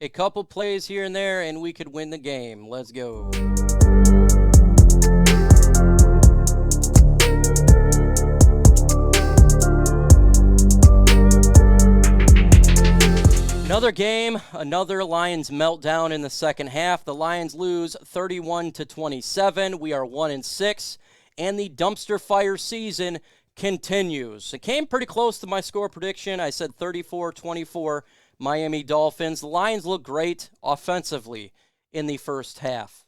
A couple plays here and there, and we could win the game. Let's go. Another game, another Lions meltdown in the second half. The Lions lose 31-27. We are 1-6, and the dumpster fire season continues. It came pretty close to my score prediction. I said 34-24 Miami Dolphins. The Lions look great offensively in the first half.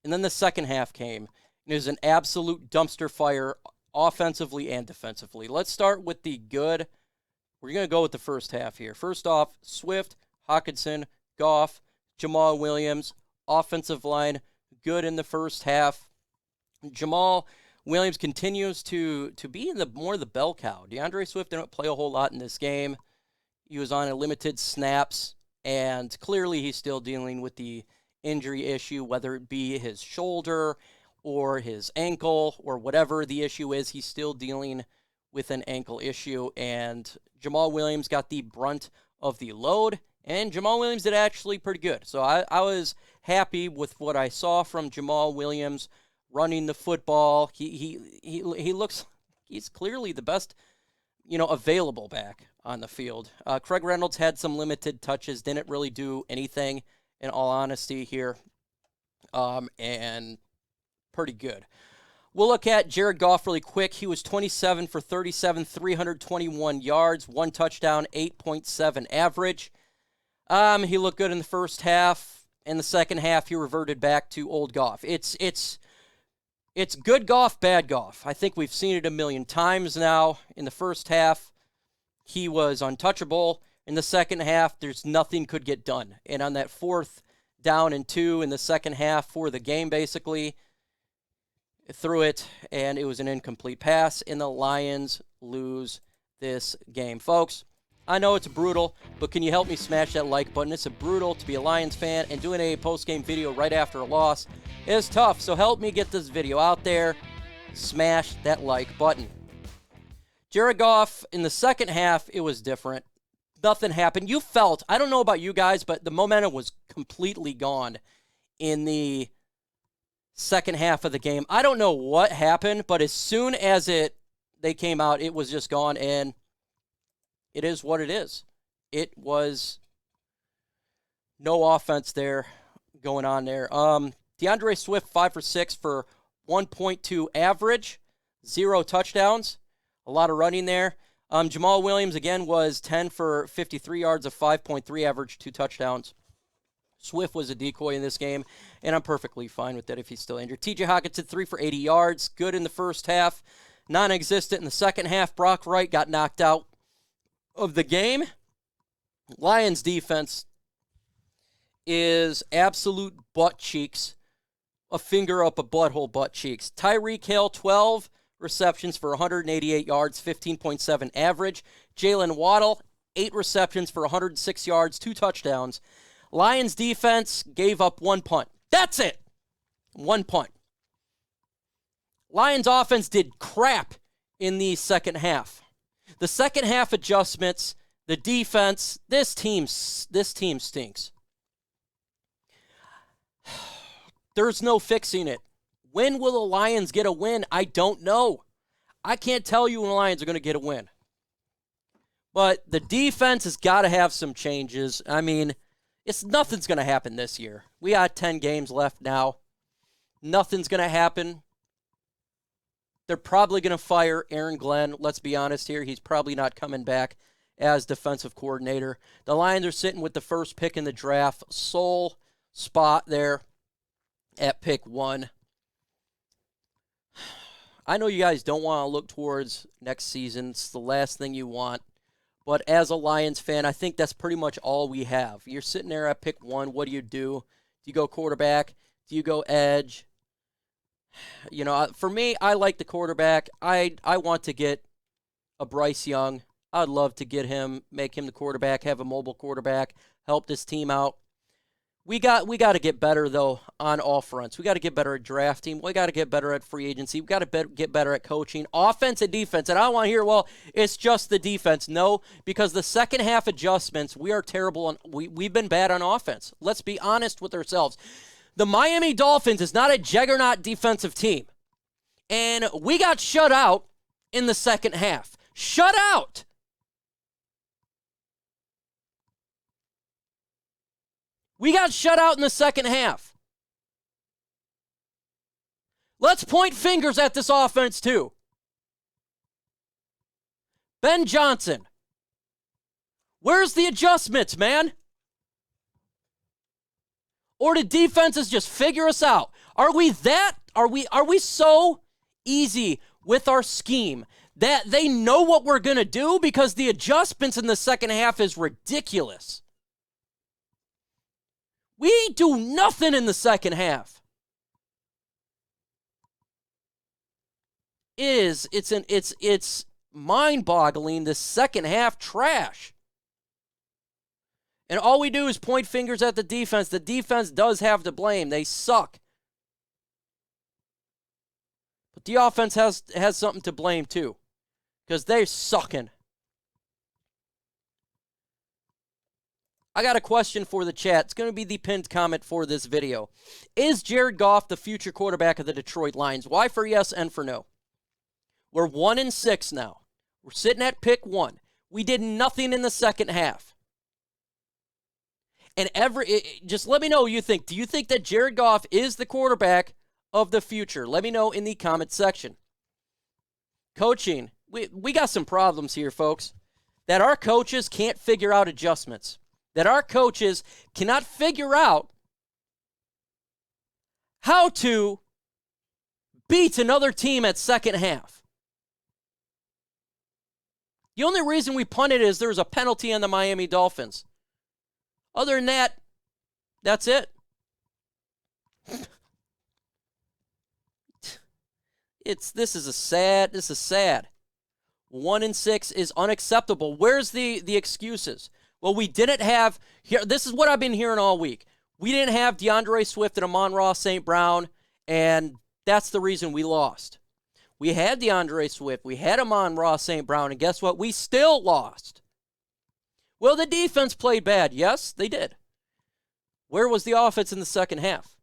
And then the second half came. It was an absolute dumpster fire offensively and defensively. Let's start with the good. We're going to go with the first half here. First off, Swift, Hockenson, Goff, Jamal Williams, offensive line, good in the first half. Jamal Williams continues to be in more of the bell cow. DeAndre Swift didn't play a whole lot in this game. He was on a limited snaps, and clearly he's still dealing with the injury issue, whether it be his shoulder or his ankle or whatever the issue is. He's still dealing with an ankle issue, and Jamal Williams got the brunt of the load, and Jamal Williams did actually pretty good. So I was happy with what I saw from Jamal Williams running the football. He looks, he's clearly the best, available back on the field. Craig Reynolds had some limited touches, didn't really do anything, in all honesty here, and pretty good. We'll look at Jared Goff really quick. He was 27 for 37, 321 yards, one touchdown, 8.7 average. He looked good in the first half. In the second half, he reverted back to old Goff. It's good Goff, bad Goff. I think we've seen it a million times now. In the first half, he was untouchable. In the second half, there's nothing could get done. And on that 4th down and 2 in the second half for the game, basically, threw it, and it was an incomplete pass, and the Lions lose this game. Folks, I know it's brutal, but can you help me smash that like button? It's brutal to be a Lions fan, and doing a post-game video right after a loss is tough, so help me get this video out there. Smash that like button. Jared Goff, in the second half, it was different. Nothing happened. You felt, I don't know about you guys, but the momentum was completely gone in the second half of the game. I don't know what happened, but as soon as they came out, it was just gone, and it is what it is. It was no offense there going on there. DeAndre Swift, 5 for 6 for 1.2 average, 0 touchdowns, a lot of running there. Jamal Williams, again, was 10 for 53 yards, of 5.3 average, 2 touchdowns. Swift was a decoy in this game, and I'm perfectly fine with that if he's still injured. TJ Hockenson, 3 for 80 yards, good in the first half, non-existent in the second half. Brock Wright got knocked out of the game. Lions defense is absolute butt cheeks, a finger up a butthole butt cheeks. Tyreek Hill, 12 receptions for 188 yards, 15.7 average. Jalen Waddle, 8 receptions for 106 yards, 2 touchdowns. Lions defense gave up 1 punt. That's it. 1 punt. Lions offense did crap in the second half. The second half adjustments, the defense, this team stinks. There's no fixing it. When will the Lions get a win? I don't know. I can't tell you when the Lions are going to get a win. But the defense has got to have some changes. I mean, nothing's going to happen this year. We got 10 games left now. Nothing's going to happen. They're probably going to fire Aaron Glenn. Let's be honest here. He's probably not coming back as defensive coordinator. The Lions are sitting with the first pick in the draft. Sole spot there at pick 1. I know you guys don't want to look towards next season. It's the last thing you want. But as a Lions fan, I think that's pretty much all we have. You're sitting there at pick 1. What do? Do you go quarterback? Do you go edge? For me, I like the quarterback. I want to get a Bryce Young. I'd love to get him, make him the quarterback, have a mobile quarterback, help this team out. We got to get better, though, on all fronts. We got to get better at drafting. We got to get better at free agency. We got to get better at coaching, offense and defense. And I don't want to hear, well, it's just the defense. No, because the second half adjustments, we are terrible. We've been bad on offense. Let's be honest with ourselves. The Miami Dolphins is not a juggernaut defensive team. And we got shut out in the second half. Shut out! We got shut out in the second half. Let's point fingers at this offense, too. Ben Johnson. Where's the adjustments, man? Or the defenses just figure us out? Are we so easy with our scheme that they know what we're going to do? Because the adjustments in the second half is ridiculous. We do nothing in the second half. It's mind-boggling, this second half trash. And all we do is point fingers at the defense. The defense does have to blame. They suck. But the offense has something to blame too, because they're sucking. I got a question for the chat. It's going to be the pinned comment for this video. Is Jared Goff the future quarterback of the Detroit Lions? Y for yes and for no. We're 1-6 now. We're sitting at pick 1. We did nothing in the second half. And just let me know what you think. Do you think that Jared Goff is the quarterback of the future? Let me know in the comment section. Coaching. We got some problems here, folks. That our coaches can't figure out adjustments. That our coaches cannot figure out how to beat another team at second half. The only reason we punted is there was a penalty on the Miami Dolphins. Other than that, that's it. This is sad. 1-6 is unacceptable. Where's the excuses? Well, we didn't have, this is what I've been hearing all week. We didn't have DeAndre Swift and Amon-Ra St. Brown, and that's the reason we lost. We had DeAndre Swift, we had Amon-Ra St. Brown, and guess what? We still lost. Well, the defense played bad. Yes, they did. Where was the offense in the second half?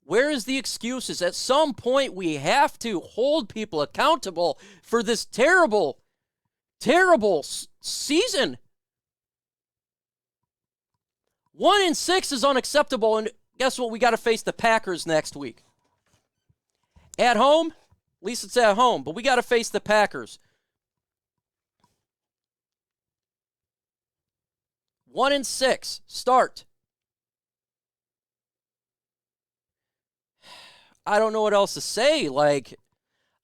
Where is the excuses? At some point, we have to hold people accountable for this terrible season. 1-6 is unacceptable, and guess what? We got to face the Packers next week. At home? At least it's at home, but we got to face the Packers. 1-6. Start. I don't know what else to say.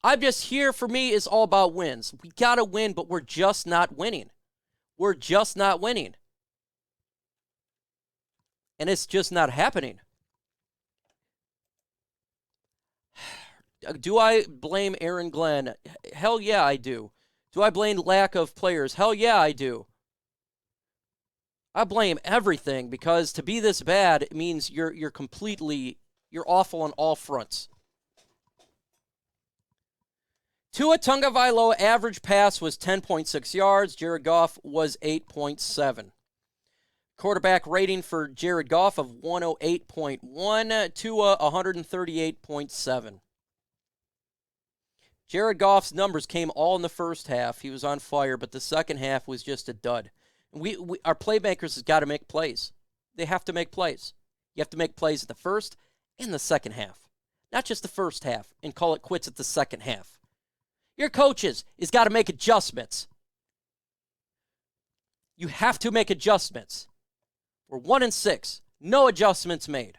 I'm just here, for me, it's all about wins. We got to win, but we're just not winning. We're just not winning. And it's just not happening. Do I blame Aaron Glenn? Hell yeah, I do. Do I blame lack of players? Hell yeah, I do. I blame everything, because to be this bad, it means you're awful on all fronts. Tua Tagovailoa average pass was 10.6 yards. Jared Goff was 8.7. Quarterback rating for Jared Goff of 108.1. Tua 138.7. Jared Goff's numbers came all in the first half. He was on fire, but the second half was just a dud. Our playmakers has got to make plays. They have to make plays. You have to make plays at the first and the second half. Not just the first half and call it quits at the second half. Your coaches has got to make adjustments. You have to make adjustments. We're 1-6. No adjustments made.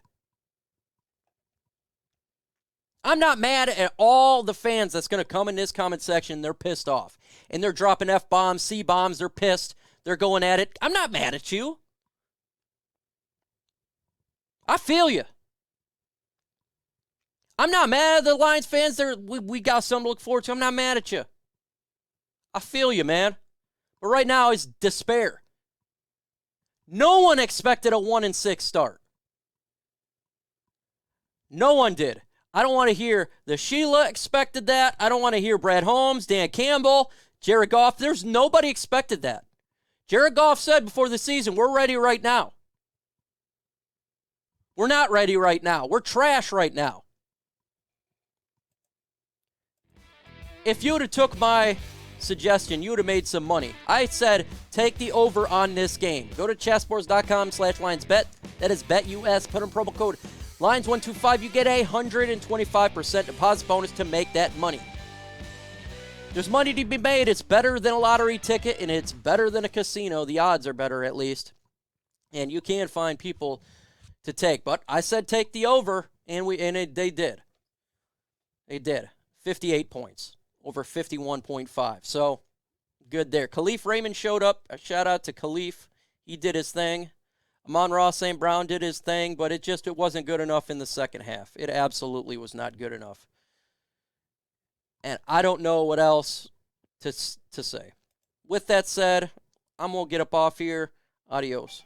I'm not mad at all the fans that's going to come in this comment section. They're pissed off. And they're dropping F-bombs, C-bombs. They're pissed. They're going at it. I'm not mad at you. I feel you. I'm not mad at the Lions fans. We got something to look forward to. I'm not mad at you. I feel you, man. But right now, it's despair. No one expected a 1-6 start. No one did. I don't want to hear the Sheila expected that. I don't want to hear Brad Holmes, Dan Campbell, Jared Goff. There's nobody expected that. Jared Goff said before the season, we're ready right now. We're not ready right now. We're trash right now. If you would have took my suggestion, you would have made some money. I said, take the over on this game. Go to chessboards.com/linesbet. That is BetUS. Put in promo code Lines125. You get a 125% deposit bonus to make that money. There's money to be made. It's better than a lottery ticket, and it's better than a casino. The odds are better, at least. And you can find people to take. But I said take the over, and they did. They did. 58 points. Over 51.5. So, good there. Khalif Raymond showed up. A shout out to Khalif. He did his thing. Amon-Ra St. Brown did his thing, but it wasn't good enough in the second half. It absolutely was not good enough. And I don't know what else to say. With that said, I'm going to get up off here. Adios.